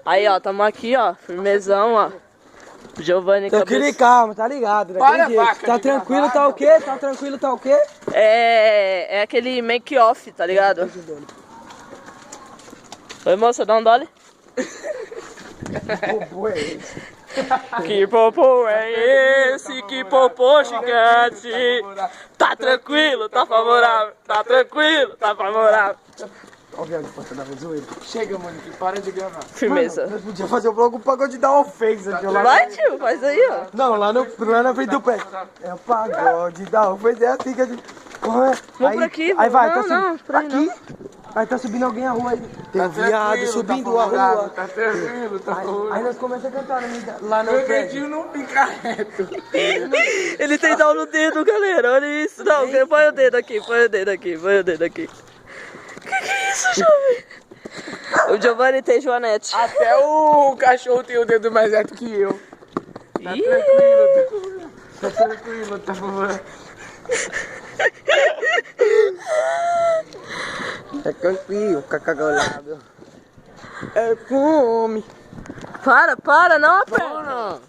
Aí, ó, tamo aqui, ó, firmezão, ó. Giovanni Tranquilo e calma, tá ligado? Para, vaca, tá tranquilo, tá o quê? Tá tranquilo, tá o quê? É aquele make-off, tá ligado? Oi, moça, dá um dole. Popô é esse? Que popô é esse? Que popô gigante? Tá tranquilo, tá favorável. Tá tranquilo, tá favorável. Ó, viado, posso dar zoeira. Chega, mano, que para de gravar. Firmeza. Nós podíamos fazer o vlog pagode da ofensa, tio. Vai, tio, faz aí, ó. Não, lá na frente do pé. É o pagode da ofensa, é assim que a gente... Vamos por aqui, Aí vai, não, tá não, subindo. por aí não. Aqui. Aí tá subindo alguém a rua aí. Tem um viado Tranquilo, subindo tá a rua. favorável, tá tranquilo, tá Aí favorável. nós começamos a cantar lá no Meu prédio. dedinho não fica reto. Ele tem dó no dedo, galera, olha isso. Não, põe o dedo aqui, põe o dedo aqui, põe o dedo aqui. Que é isso, jovem? O Giovanni tem Joanete. Até o cachorro tem o dedo mais reto que eu. Tá Ih. tranquilo, tá tranquilo, tá favorável. É tranquilo, cacagolado. É fome. Para, não aperta.